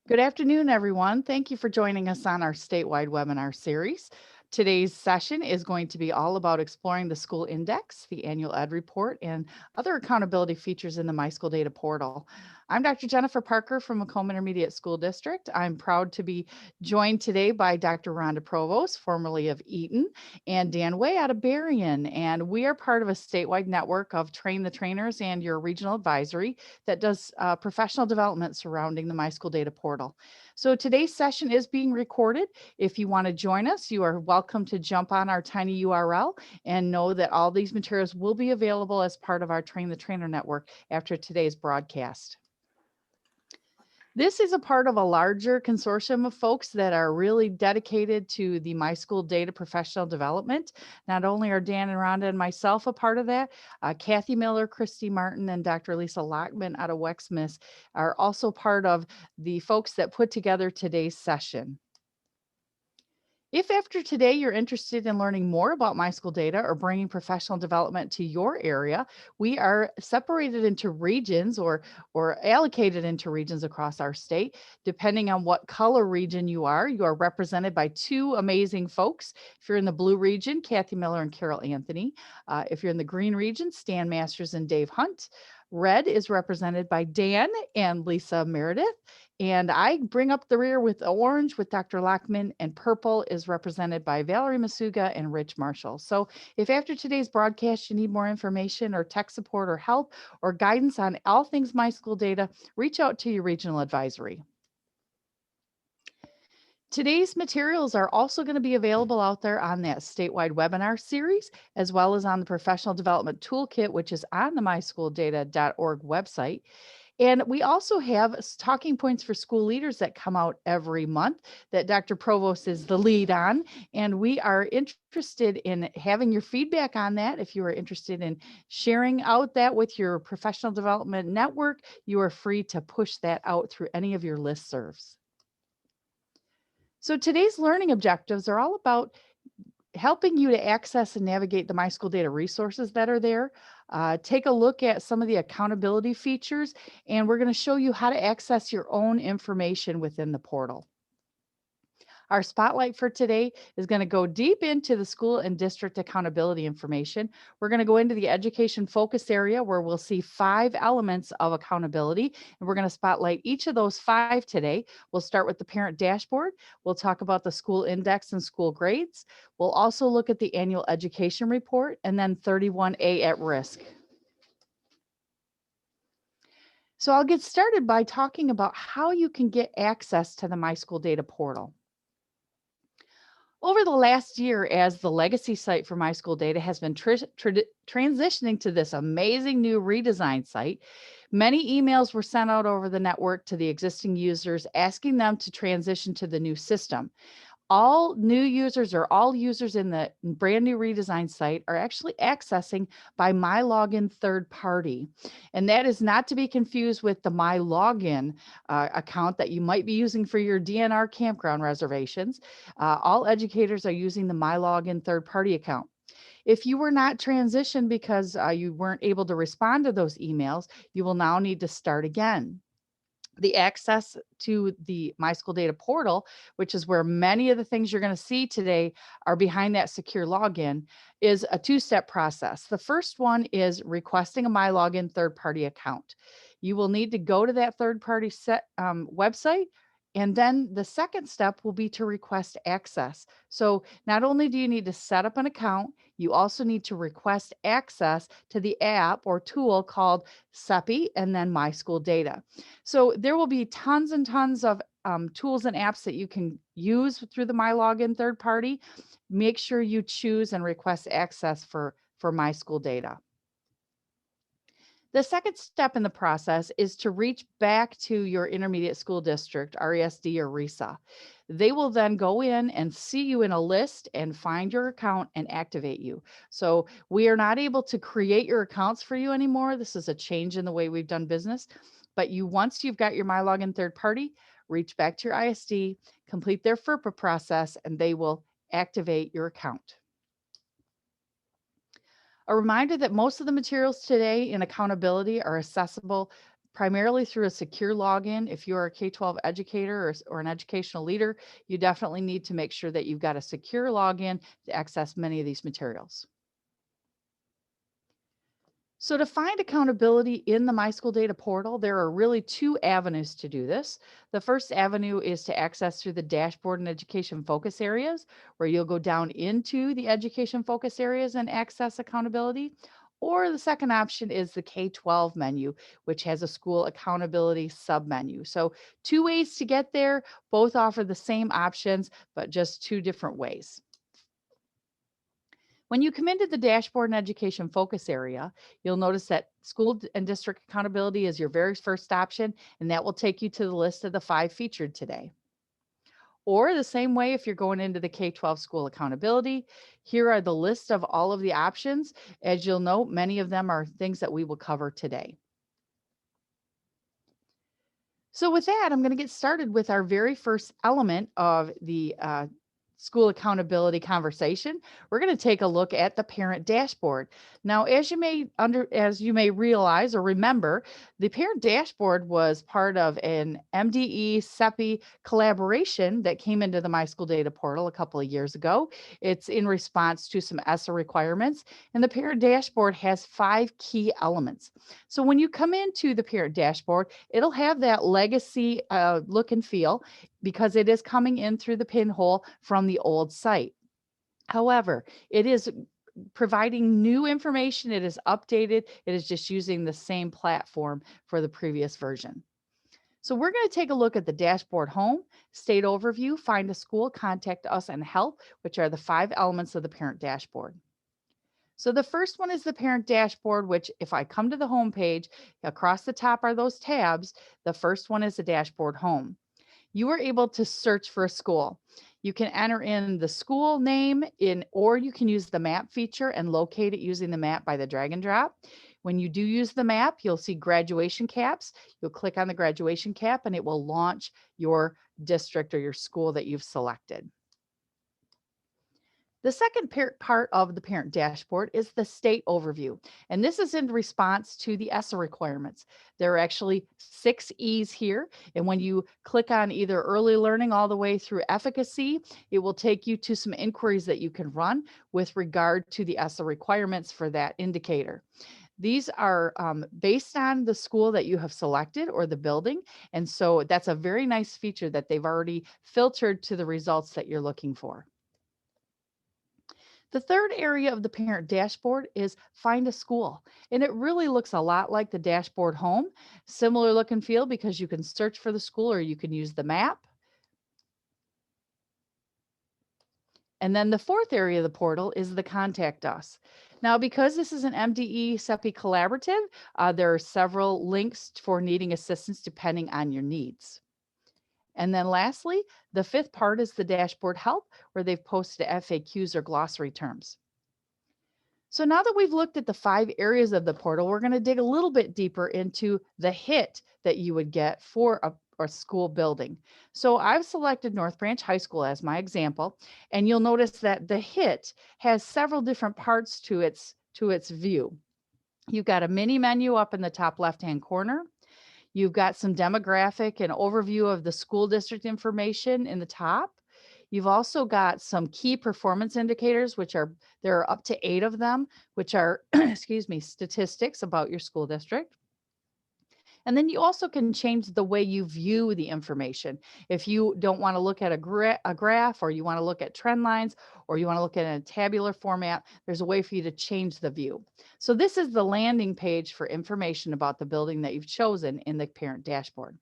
Good afternoon, everyone. Thank you for joining us on our statewide webinar series. Today's session is going to be all about exploring the school index, the annual ed report, and other accountability features in the MISchoolData portal. I'm Dr. Jennifer Parker from Macomb Intermediate School District. I'm proud to be joined today by Dr. Rhonda Provost, formerly of Eaton, and Dan Way out of Berrien. And we are part of a statewide network of Train the Trainers and your regional advisory that does professional development surrounding the MISchoolData portal. So today's session is being recorded. If you want to join us, you are welcome to jump on our tiny URL and know that all these materials will be available as part of our Train the Trainer network after today's broadcast. This is a part of a larger consortium of folks that are really dedicated to the MISchoolData professional development. Not only are Dan and Rhonda and myself a part of that, Kathy Miller, Christy Martin, and Dr. Lisa Lockman out of Wexmiss are also part of the folks that put together today's session. If after today you're interested in learning more about MISchoolData or bringing professional development to your area, we are separated into regions or allocated into regions across our state. Depending on what color region you are represented by two amazing folks. If you're in the blue region, Kathy Miller and Carol Anthony. If you're in the green region, Stan Masters and Dave Hunt. Red is represented by Dan and Lisa Meredith. And I bring up the rear with orange with Dr. Lockman, and purple is represented by Valerie Masuga and Rich Marshall. So if after today's broadcast you need more information or tech support or help or guidance on all things MISchoolData, reach out to your regional advisory. Today's materials are also going to be available out there on that statewide webinar series, as well as on the professional development toolkit, which is on the myschooldata.org website. And we also have talking points for school leaders that come out every month that Dr. Provost is the lead on. And we are interested in having your feedback on that. If you are interested in sharing out that with your professional development network, you are free to push that out through any of your listservs. So today's learning objectives are all about helping you to access and navigate the MISchoolData resources that are there. Take a look at some of the accountability features, and we're going to show you how to access your own information within the portal. Our spotlight for today is going to go deep into the school and district accountability information. We're going to go into the education focus area where we'll see 5 elements of accountability, and we're going to spotlight each of those 5 today. We'll start with the parent dashboard. We'll talk about the school index and school grades. We'll also look at the annual education report and then 31A at risk. So I'll get started by talking about how you can get access to the MISchoolData portal. Over the last year, as the legacy site for MISchoolData has been transitioning to this amazing new redesigned site, many emails were sent out over the network to the existing users asking them to transition to the new system. All new users or all users in the brand new redesigned site are actually accessing by My Login third party. And that is not to be confused with the My Login account that you might be using for your DNR campground reservations. All educators are using the My Login third party account. If you were not transitioned because you weren't able to respond to those emails, you will now need to start again. The access to the MISchoolData portal, which is where many of the things you're going to see today are behind that secure login, is a 2-step process. The first one is requesting a My Login third-party account. You will need to go to that third-party website, and then the second step will be to request access. So not only do you need to set up an account, you also need to request access to the app or tool called SEPI and then MISchoolData. So there will be tons and tons of tools and apps that you can use through the My Login third party. Make sure you choose and request access for MISchoolData. The second step in the process is to reach back to your intermediate school district, RESD or RESA. They will then go in and see you in a list and find your account and activate you. So we are not able to create your accounts for you anymore. This is a change in the way we've done business. But once you've got your My Login third party, reach back to your ISD, complete their FERPA process, and they will activate your account. A reminder that most of the materials today in accountability are accessible primarily through a secure login. If you're a K-12 educator or an educational leader, you definitely need to make sure that you've got a secure login to access many of these materials. So to find accountability in the MySchoolData portal, there are really two avenues to do this. The first avenue is to access through the dashboard and education focus areas, where you'll go down into the education focus areas and access accountability. Or the second option is the K-12 menu, which has a school accountability submenu. So two ways to get there, both offer the same options, but just two different ways. When you come into the dashboard and education focus area, you'll notice that and district accountability is your very first option, and that will take you to the list of the 5 featured today. Or the same way, if you're going into the K-12 school accountability, here are the list of all of the options. As you'll note, many of them are things that we will cover today. So with that, I'm going to get started with our very first element of the school accountability conversation. We're going to take a look at the parent dashboard. Now, as you may realize or remember, the parent dashboard was part of an MDE CEPI collaboration that came into the MySchoolData portal a couple of years ago. It's in response to some ESSA requirements, and the parent dashboard has 5 key elements. So when you come into the parent dashboard, it'll have that legacy look and feel, because it is coming in through the pinhole from the old site. However, it is providing new information. It is updated. It is just using the same platform for the previous version. So we're going to take a look at the dashboard home, state overview, find a school, contact us, and help, which are the 5 elements of the parent dashboard. So the first one is the parent dashboard, which if I come to the home page, across the top are those tabs. The first one is the dashboard home. You are able to search for a school. You can enter in the school name or you can use the map feature and locate it using the map by the drag and drop. When you do use the map, you'll see graduation caps. You'll click on the graduation cap and it will launch your district or your school that you've selected. The second part of the parent dashboard is the state overview, and this is in response to the ESSA requirements. There are actually 6 E's here, and when you click on either early learning all the way through efficacy, it will take you to some inquiries that you can run with regard to the ESSA requirements for that indicator. These are based on the school that you have selected or the building, and so that's a very nice feature that they've already filtered to the results that you're looking for. The third area of the parent dashboard is find a school. And it really looks a lot like the dashboard home, similar look and feel, because you can search for the school or you can use the map. And then the fourth area of the portal is the contact us. Now, because this is an MDE CEPI collaborative, there are several links for needing assistance depending on your needs. And then lastly, the fifth part is the dashboard help, where they've posted FAQs or glossary terms. So now that we've looked at the 5 areas of the portal, we're going to dig a little bit deeper into the hit that you would get for a school building. So I've selected North Branch High School as my example, and you'll notice that the hit has several different parts to its view. You've got a mini menu up in the top left-hand corner. You've got some demographic and overview of the school district information in the top. You've also got some key performance indicators, there are up to 8 of them, which are, excuse me, statistics about your school district. And then you also can change the way you view the information. If you don't want to look at a graph, or you want to look at trend lines, or you want to look at a tabular format, there's a way for you to change the view. So this is the landing page for information about the building that you've chosen in the parent dashboard.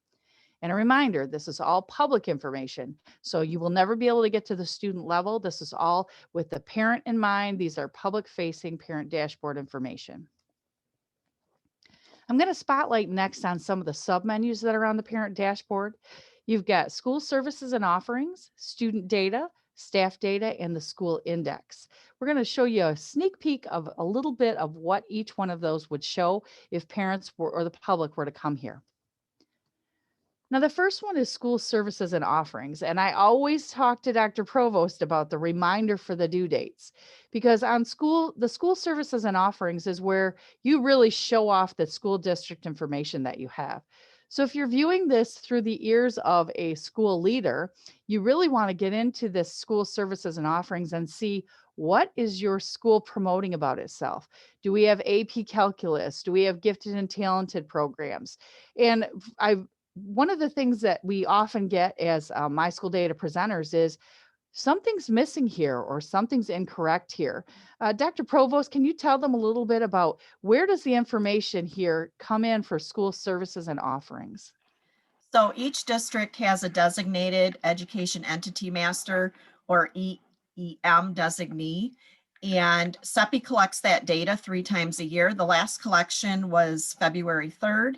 And a reminder, this is all public information, so you will never be able to get to the student level. This is all with the parent in mind. These are public-facing parent dashboard information. I'm going to spotlight next on some of the submenus that are on the parent dashboard. You've got school services and offerings, student data, staff data, and the school index. We're going to show you a sneak peek of a little bit of what each one of those would show if parents or the public were to come here. Now, the first one is school services and offerings. And I always talk to Dr. Provost about the reminder for the due dates because the school services and offerings is where you really show off the school district information that you have. So, if you're viewing this through the ears of a school leader, you really want to get into this school services and offerings and see what is your school promoting about itself. Do we have AP calculus? Do we have gifted and talented programs? And I one of the things that we often get as my school data presenters is something's missing here or something's incorrect here. Dr. Provost, can you tell them a little bit about where does the information here come in for school services and offerings? So each district has a designated education entity master or EEM designee. And SEPI collects that data 3 times a year. The last collection was February 3rd.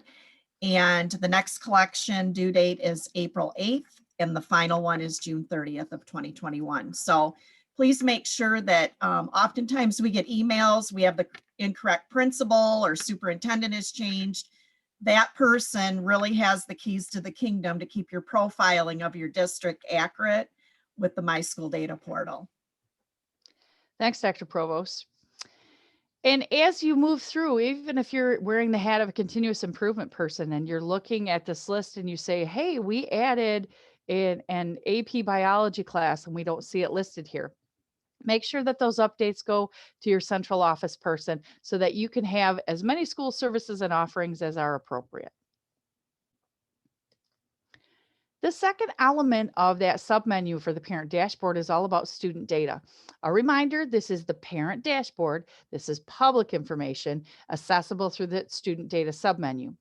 And the next collection due date is April 8th. And the final one is June 30th of 2021. So please make sure that oftentimes we get emails, we have the incorrect principal or superintendent has changed. That person really has the keys to the kingdom to keep your profiling of your district accurate with the MISchoolData portal. Thanks, Dr. Provost. And as you move through, even if you're wearing the hat of a continuous improvement person and you're looking at this list and you say, hey, we added an AP biology class and we don't see it listed here. Make sure that those updates go to your central office person so that you can have as many school services and offerings as are appropriate. The second element of that submenu for the parent dashboard is all about student data. A reminder, this is the parent dashboard. This is public information accessible through the student data submenu.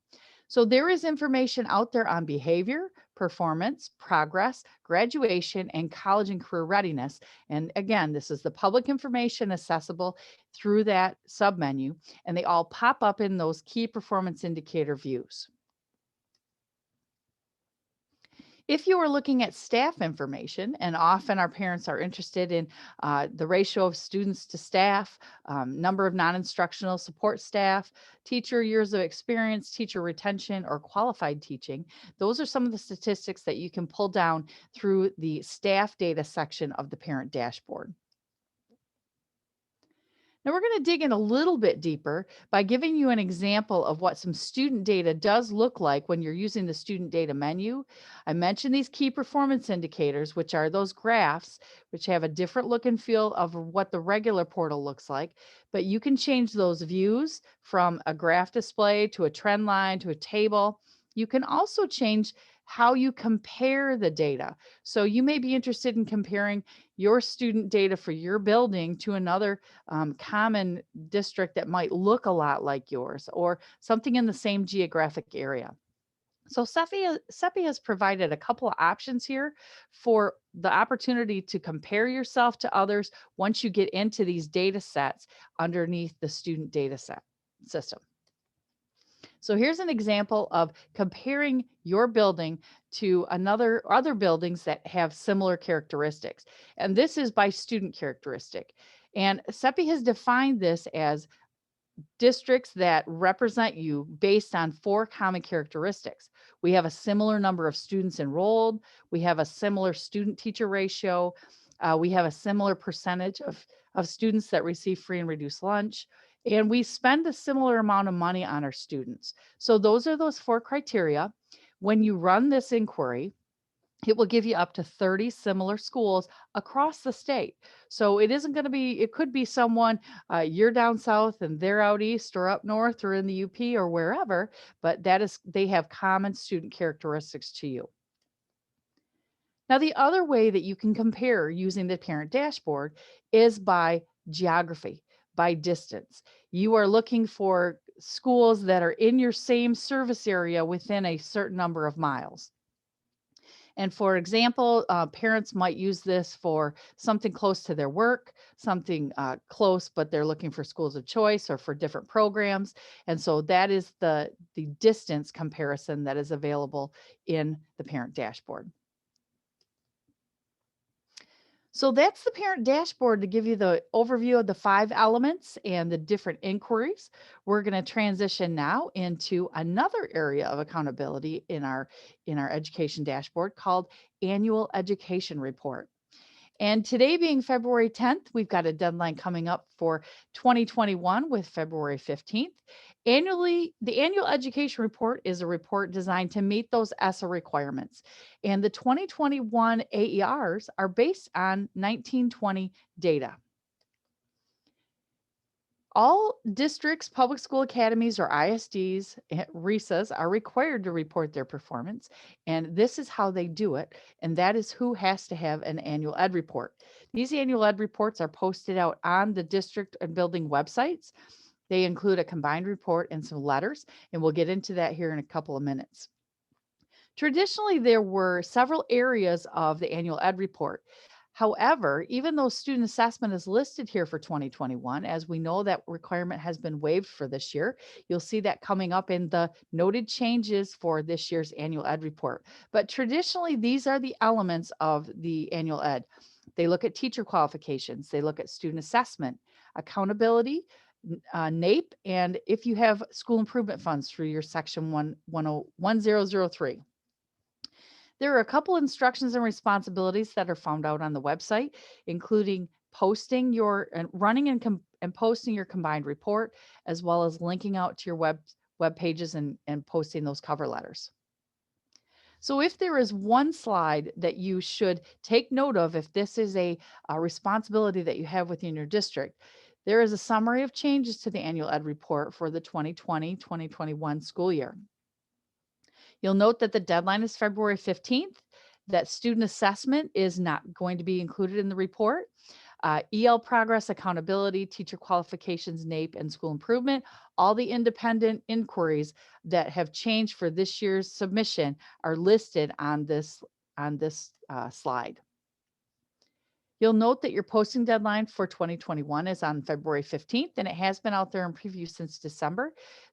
So there is information out there on behavior, performance, progress, graduation, and college and career readiness. And again, this is the public information accessible through that submenu, and they all pop up in those key performance indicator views. If you are looking at staff information, and often our parents are interested in the ratio of students to staff, number of non instructional support staff, teacher years of experience, teacher retention, or qualified teaching, those are some of the statistics that you can pull down through the staff data section of the parent dashboard. Now, we're going to dig in a little bit deeper by giving you an example of what some student data does look like when you're using the student data menu. I mentioned these key performance indicators, which are those graphs, which have a different look and feel of what the regular portal looks like. But you can change those views from a graph display to a trend line to a table. You can also change how you compare the data. So you may be interested in comparing your student data for your building to another common district that might look a lot like yours or something in the same geographic area. So CEPI has provided a couple of options here for the opportunity to compare yourself to others once you get into these data sets underneath the student data set system. So here's an example of comparing your building to other buildings that have similar characteristics. And this is by student characteristic. And CEPI has defined this as districts that represent you based on 4 common characteristics. We have a similar number of students enrolled. We have a similar student teacher ratio. We have a similar percentage of students that receive free and reduced lunch. And we spend a similar amount of money on our students. So those are those 4 criteria. When you run this inquiry, it will give you up to 30 similar schools across the state. So it isn't going to be, it could be someone you're down south and they're out east or up north or in the UP or wherever, but they have common student characteristics to you. Now, the other way that you can compare using the parent dashboard is by geography, by distance. You are looking for schools that are in your same service area within a certain number of miles. And for example, parents might use this for something close to their work, something close, but they're looking for schools of choice or for different programs. And so that is the distance comparison that is available in the parent dashboard. So that's the parent dashboard to give you the overview of the 5 elements and the different inquiries. We're going to transition now into another area of accountability in our education dashboard called annual education report. And today being February 10th, we've got a deadline coming up for 2021 with February 15th. Annually, the annual education report is a report designed to meet those ESSA requirements. And the 2021 AERs are based on 1920 data. All districts, public school academies, or ISDs, RESAs are required to report their performance, and this is how they do it, and that is who has to have an annual ed report. These annual ed reports are posted out on the district and building websites. They include a combined report and some letters, and we'll get into that here in a couple of minutes. Traditionally, there were several areas of the annual ed report. However, even though student assessment is listed here for 2021, as we know that requirement has been waived for this year, you'll see that coming up in the noted changes for this year's annual ed report. But traditionally, these are the elements of the annual ed. They look at teacher qualifications, they look at student assessment, accountability, NAEP, and if you have school improvement funds through your section 1003. There are a couple instructions and responsibilities that are found out on the website, including posting your and running and posting your combined report, as well as linking out to your web pages and posting those cover letters. So if there is one slide that you should take note of, if this is a responsibility that you have within your district, there is a summary of changes to the annual ed report for the 2020-2021 school year. You'll note that the deadline is February 15th, that student assessment is not going to be included in the report. EL progress, accountability, teacher qualifications, NAEP, and school improvement, all the independent inquiries that have changed for this year's submission are listed on this slide. You'll note that your posting deadline for 2021 is on February 15th, and it has been out there in preview since December.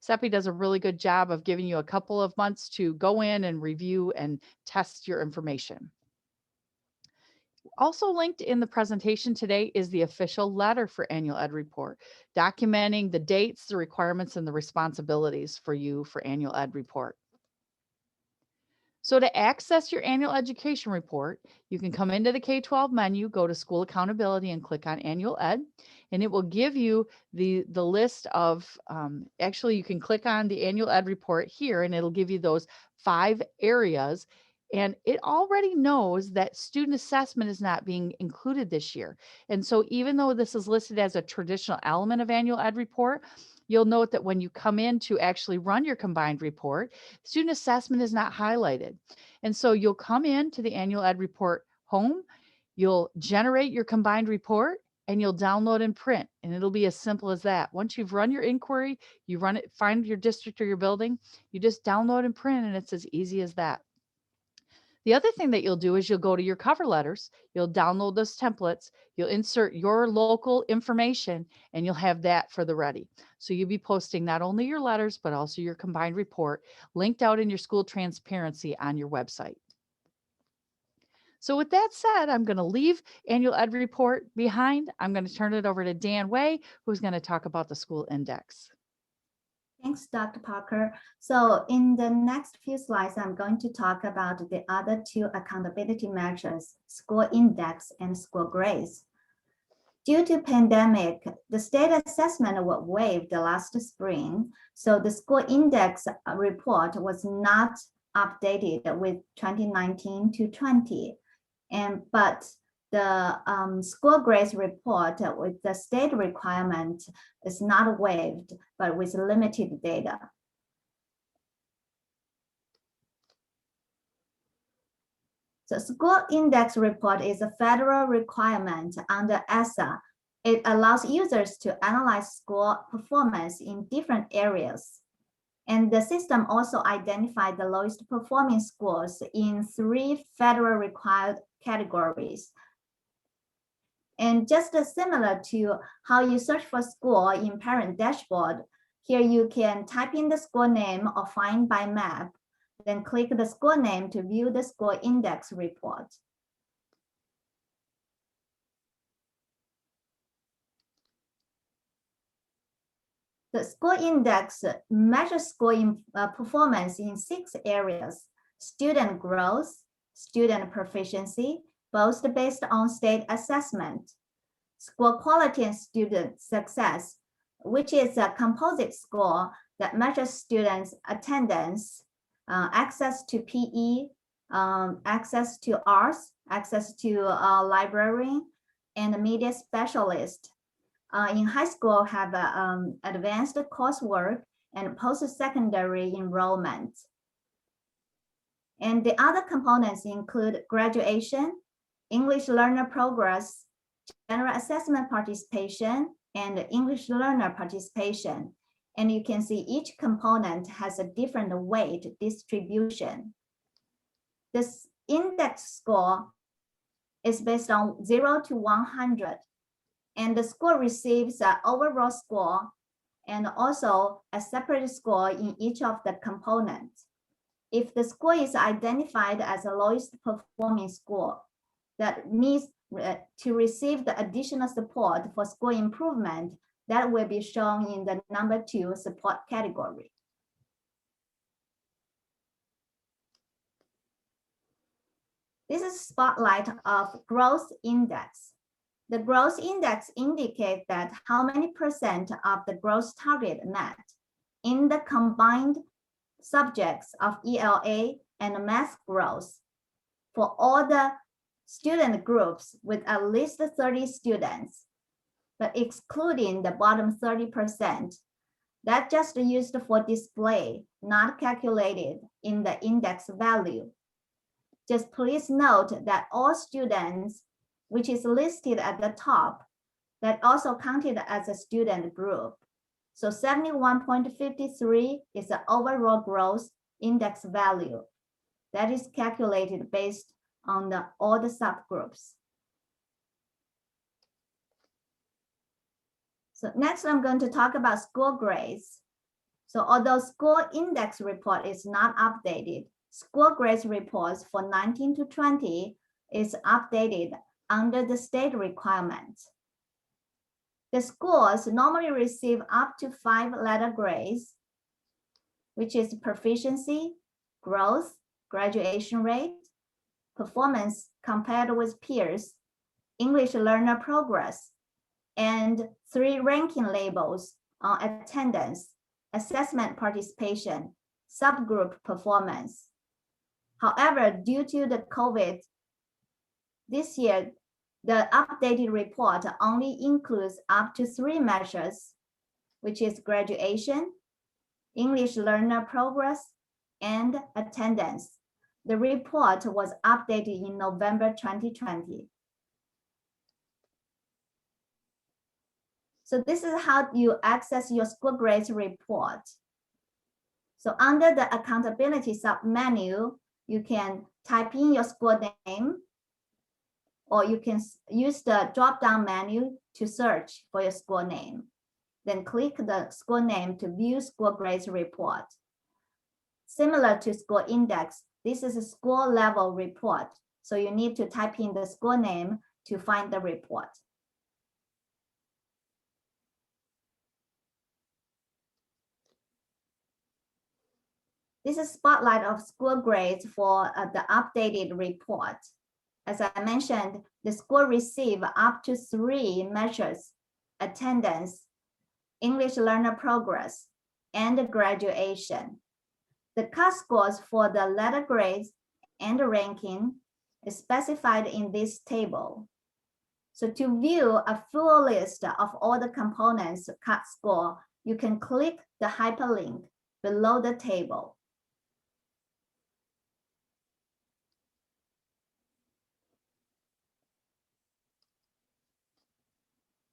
CEPI does a really good job of giving you a couple of months to go in and review and test your information. Also linked in the presentation today is the official letter for annual ed report, documenting the dates, the requirements, and the responsibilities for you for annual ed report. So to access your annual education report, you can come into the K-12 menu, go to school accountability and click on annual ed, and it will give you the list of, actually you can click on the annual ed report here and it'll give you those 5 areas. And it already knows that student assessment is not being included this year. And so even though this is listed as a traditional element of annual ed report, you'll note that when you come in to actually run your combined report, student assessment is not highlighted. And so you'll come in to the annual ed report home, you'll generate your combined report, and you'll download and print. And it'll be as simple as that. Once you've run your inquiry, you run it, find your district or your building, you just download and print, and it's as easy as that. The other thing that you'll do is you'll go to your cover letters, you'll download those templates, you'll insert your local information, and you'll have that for the ready. So you'll be posting not only your letters, but also your combined report linked out in your school transparency on your website. So with that said, I'm going to leave annual ed report behind. I'm going to turn it over to Dan Way, who's going to talk about the school index. Thanks, Dr. Parker. So in the next few slides, I'm going to talk about the other 2 accountability measures, school index and school grades. Due to pandemic, the state assessment was waived last spring, so the school index report was not updated with 2019 to 20. But the school grades report with the state requirement is not waived, but with limited data. The school index report is a federal requirement under ESSA. It allows users to analyze school performance in different areas. And the system also identified the lowest performing schools in 3 federal required categories. And just similar to how you search for school in parent dashboard, here you can type in the school name or find by map, then click the school name to view the school index report. The score index measures score performance in 6 areas: student growth, student proficiency, both based on state assessment; score quality and student success, which is a composite score that measures students' attendance, access to PE, access to arts, access to library, and media specialist. In high school, have advanced coursework and post-secondary enrollment. And the other components include graduation, English learner progress, general assessment participation, and English learner participation. And you can see each component has a different weight distribution. This index score is based on 0 to 100. And the score receives an overall score and also a separate score in each of the components. If the score is identified as the lowest performing score, that needs to receive the additional support for score improvement, that will be shown in the number 2 support category. This is spotlight of growth index. The growth index indicates that how many percent of the growth target met in the combined subjects of ELA and math growth for all the student groups with at least 30 students, but excluding the bottom 30%. That just used for display, not calculated in the index value. Just please note that all students, which is listed at the top, that also counted as a student group. So 71.53 is the overall growth index value. That is calculated based on all the subgroups. So next I'm going to talk about school grades. So although school index report is not updated, school grades reports for 19 to 20 is updated under the state requirements. The schools normally receive up to 5 letter grades, which is proficiency, growth, graduation rate, performance compared with peers, English learner progress, and 3 ranking labels on attendance, assessment participation, subgroup performance. However, due to the COVID, this year, the updated report only includes up to 3 measures, which is graduation, English learner progress, and attendance. The report was updated in November 2020. So this is how you access your school grades report. So under the accountability submenu, you can type in your school name, or you can use the drop-down menu to search for your school name. Then click the school name to view school grades report. Similar to school index, this is a school level report. So you need to type in the school name to find the report. This is spotlight of school grades for the updated report. As I mentioned, the school received up to 3 measures: attendance, English learner progress, and graduation. The cut scores for the letter grades and the ranking is specified in this table. So to view a full list of all the components cut score, you can click the hyperlink below the table.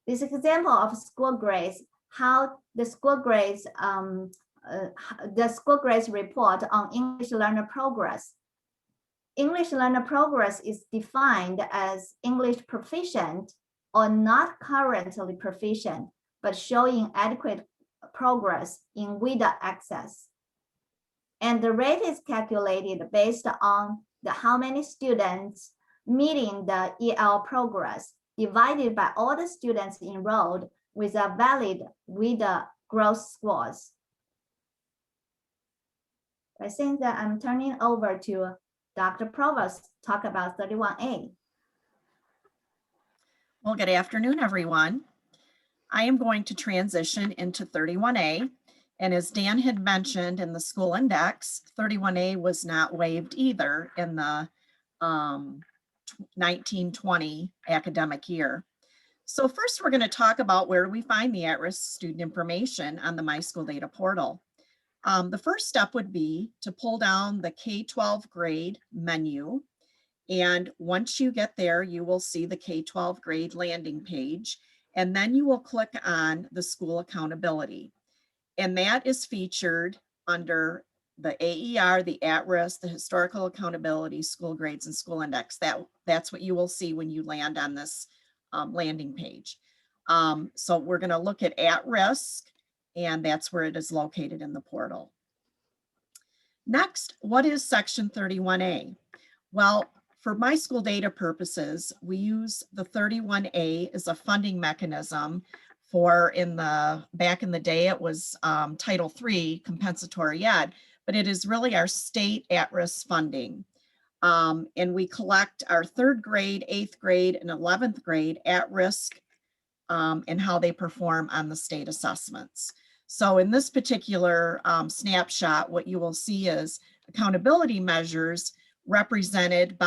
This example of school grades, how the school grades report on English learner progress. English learner progress is defined as English proficient or not currently proficient, but showing adequate progress in WIDA access. And the rate is calculated based on how many students meeting the EL progress divided by all the students enrolled with a valid WIDA growth scores. I think that I'm turning over to Dr. Provost to talk about 31A. Well, good afternoon, everyone. I am going to transition into 31A. And as Dan had mentioned in the school index, 31A was not waived either in the 1920 academic year. So first, we're going to talk about where we find the at-risk student information on the MISchoolData portal. The first step would be to pull down the K-12 grade menu. And once you get there, you will see the K-12 grade landing page. And then you will click on the school accountability. And that is featured under the AER, the at-risk, the historical accountability, school grades, and school index. That's what you will see when you land on this landing page. So we're going to look at risk, and that's where it is located in the portal. Next, what is Section 31A? Well, for MISchoolData purposes, we use the 31A as a funding mechanism for back in the day, it was Title III compensatory ed, but it is really our state at-risk funding. And we collect our 3rd grade, 8th grade, and 11th grade at risk and how they perform on the state assessments. So in this particular snapshot, what you will see is accountability measures represented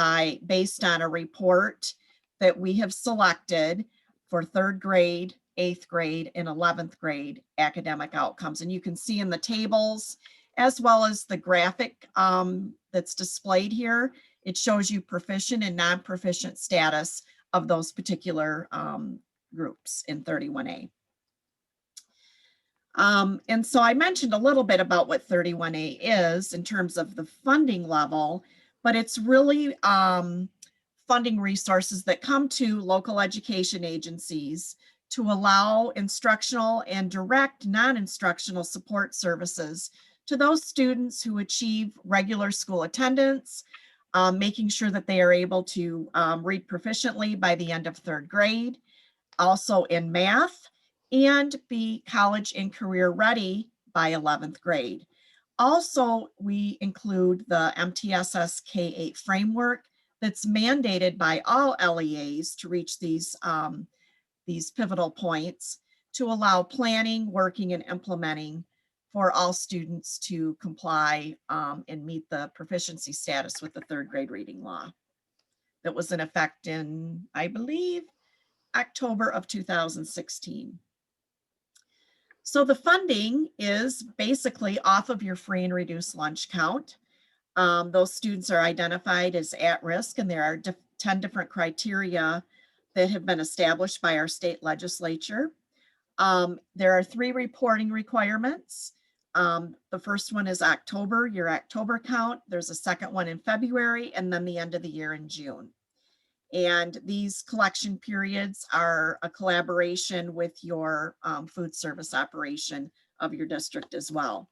based on a report that we have selected for 3rd grade, 8th grade, and 11th grade academic outcomes. And you can see in the tables, as well as the graphic that's displayed here, it shows you proficient and non-proficient status of those particular groups in 31A. And so I mentioned a little bit about what 31A is in terms of the funding level, but it's really funding resources that come to local education agencies to allow instructional and direct non-instructional support services to those students who achieve regular school attendance, making sure that they are able to read proficiently by the end of 3rd grade, also in math, and be college and career ready by 11th grade. Also, we include the MTSS K-8 framework that's mandated by all LEAs to reach these pivotal points to allow planning, working, and implementing for all students to comply and meet the proficiency status with the 3rd grade reading law that was in effect in, I believe, October of 2016. So the funding is basically off of your free and reduced lunch count. Those students are identified as at risk, and there are 10 different criteria that have been established by our state legislature. There are 3 reporting requirements. The first one is October, your October count. There's a second one in February, and then the end of the year in June. And these collection periods are a collaboration with your food service operation of your district as well.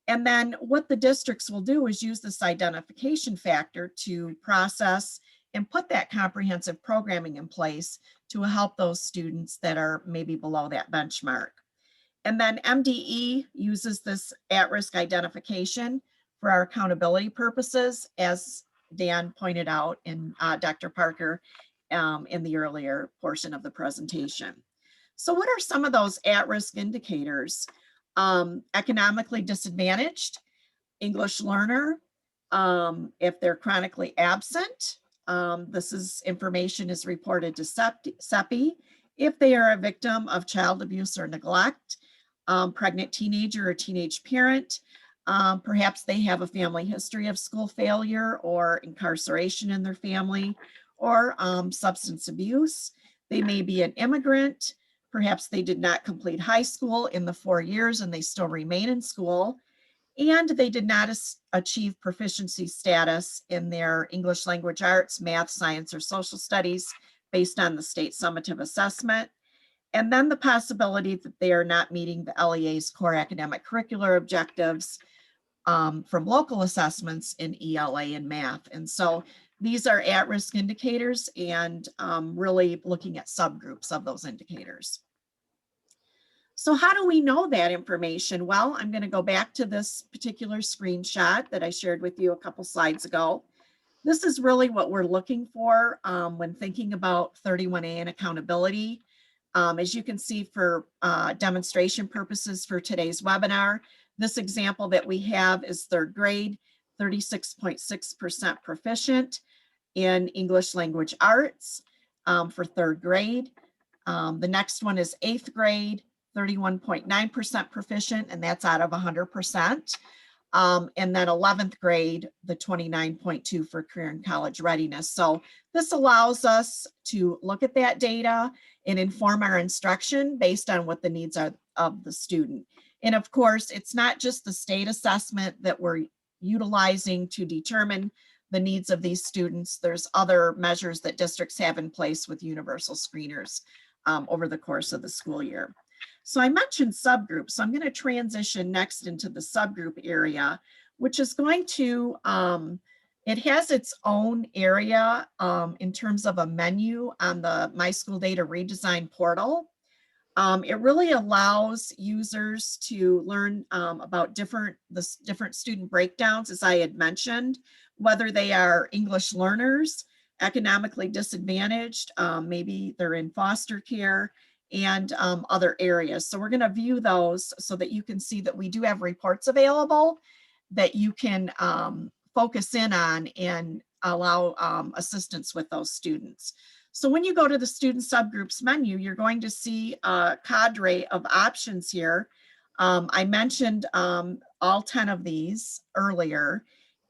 And then what the districts will do is use this identification factor to process and put that comprehensive programming in place to help those students that are maybe below that benchmark. And then MDE uses this at-risk identification for our accountability purposes, as Dan pointed out and Dr. Parker in the earlier portion of the presentation. So what are some of those at-risk indicators? Economically disadvantaged, English learner, if they're chronically absent, information is reported to CEPI. If they are a victim of child abuse or neglect, pregnant teenager or teenage parent, perhaps they have a family history of school failure or incarceration in their family, or substance abuse. They may be an immigrant. Perhaps they did not complete high school in the 4 years and they still remain in school. And they did not achieve proficiency status in their English language arts, math, science, or social studies based on the state summative assessment. And then the possibility that they are not meeting the LEA's core academic curricular objectives from local assessments in ELA and math. And so these are at-risk indicators and really looking at subgroups of those indicators. So how do we know that information? Well, I'm going to go back to this particular screenshot that I shared with you a couple slides ago. This is really what we're looking for when thinking about 31A and accountability. As you can see, for demonstration purposes for today's webinar, this example that we have is third grade, 36.6% proficient in English language arts for third grade. The next one is eighth grade, 31.9% proficient, and that's out of 100%. And then 11th grade, the 29.2 for career and college readiness. So this allows us to look at that data and inform our instruction based on what the needs are of the student. And of course, it's not just the state assessment that we're utilizing to determine the needs of these students. There's other measures that districts have in place with universal screeners over the course of the school year. So I mentioned subgroups, so I'm going to transition next into the subgroup area, which is going to, it has its own area in terms of a menu on the MISchoolData redesign portal. It really allows users to learn about the different student breakdowns, as I had mentioned, whether they are English learners, economically disadvantaged, maybe they're in foster care, and other areas. So we're going to view those so that you can see that we do have reports available that you can focus in on and allow assistance with those students. So when you go to the student subgroups menu, you're going to see a cadre of options here. I mentioned all 10 of these earlier,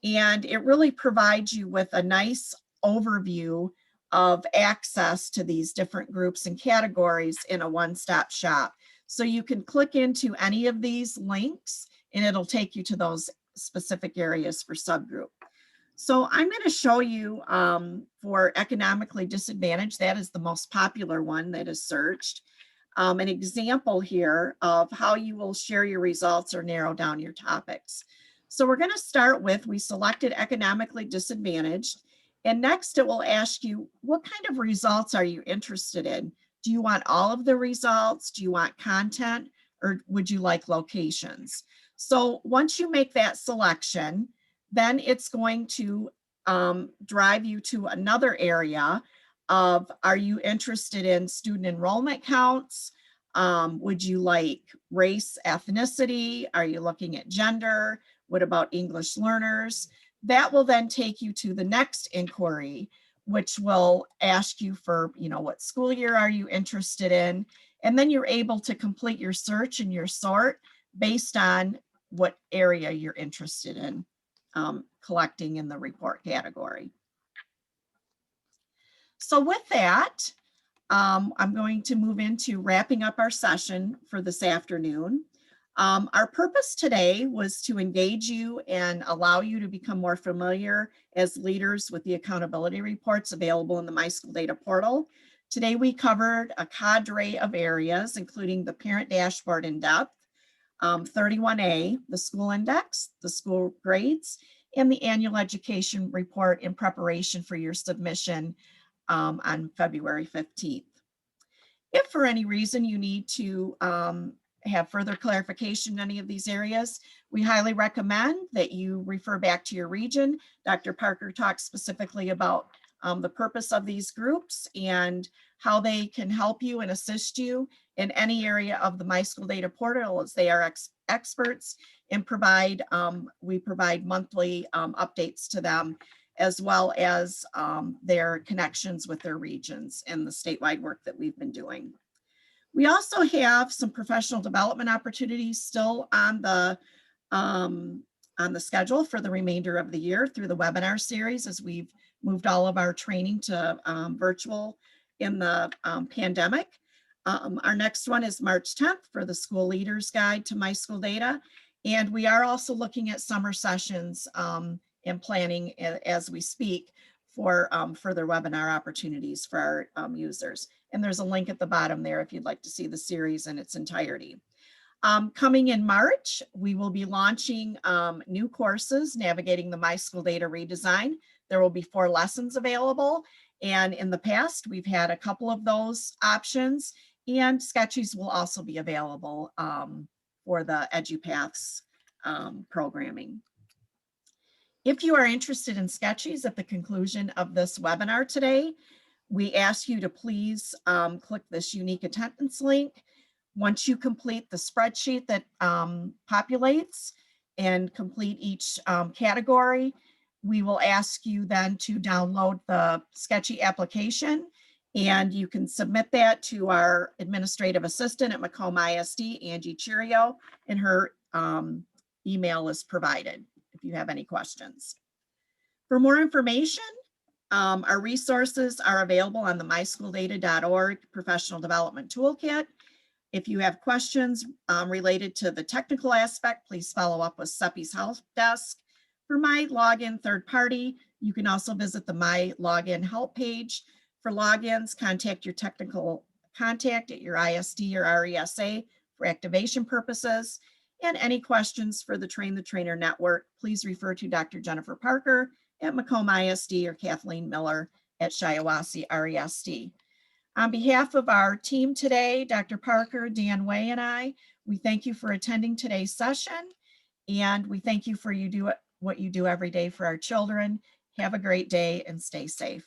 and it really provides you with a nice overview of access to these different groups and categories in a one-stop shop. So you can click into any of these links and it'll take you to those specific areas for subgroup. So I'm going to show you for economically disadvantaged, that is the most popular one that is searched, an example here of how you will share your results or narrow down your topics. So we're going to start with, we selected economically disadvantaged, and next it will ask you, what kind of results are you interested in? Do you want all of the results? Do you want content? Or would you like locations? So once you make that selection, then it's going to drive you to another area of, are you interested in student enrollment counts? Would you like race, ethnicity? Are you looking at gender? What about English learners? That will then take you to the next inquiry, which will ask you for, what school year are you interested in? And then you're able to complete your search and your sort based on what area you're interested in collecting in the report category. So with that, I'm going to move into wrapping up our session for this afternoon. Our purpose today was to engage you and allow you to become more familiar as leaders with the accountability reports available in the MISchoolData portal. Today we covered a cadre of areas, including the parent dashboard in depth, 31A, the school index, the school grades, and the annual education report in preparation for your submission on February 15th. If for any reason you need to have further clarification in any of these areas, we highly recommend that you refer back to your region. Dr. Parker talks specifically about the purpose of these groups and how they can help you and assist you in any area of the MISchoolData portal, as they are experts and we provide monthly updates to them, as well as their connections with their regions and the statewide work that we've been doing. We also have some professional development opportunities still on the schedule for the remainder of the year through the webinar series, as we've moved all of our training to virtual in the pandemic. Our next one is March 10th for the School Leaders Guide to MISchoolData. And we are also looking at summer sessions and planning as we speak for further webinar opportunities for our users. And there's a link at the bottom there if you'd like to see the series in its entirety. Coming in March, we will be launching new courses, Navigating the MISchoolData Redesign. There will be 4 lessons available. And in the past, we've had a couple of those options. And Sketchies will also be available for the EduPaths programming. If you are interested in Sketchies at the conclusion of this webinar today, we ask you to please click this unique attendance link. Once you complete the spreadsheet that populates and complete each category, we will ask you then to download the Sketchy application, and you can submit that to our administrative assistant at Macomb ISD, Angie Cheerio, and her email is provided if you have any questions. For more information, our resources are available on the MISchoolData.org Professional Development Toolkit. If you have questions related to the technical aspect, please follow up with CEPI's help desk. For My Login third party, you can also visit the My Login help page. For logins, contact your technical contact at your ISD or RESA for activation purposes. And any questions for the Train the Trainer Network, please refer to Dr. Jennifer Parker at Macomb ISD or Kathleen Miller at Shiawassee RESD. On behalf of our team today, Dr. Parker, Dan Way, and I, we thank you for attending today's session, and we thank you for what you do every day for our children. Have a great day and stay safe.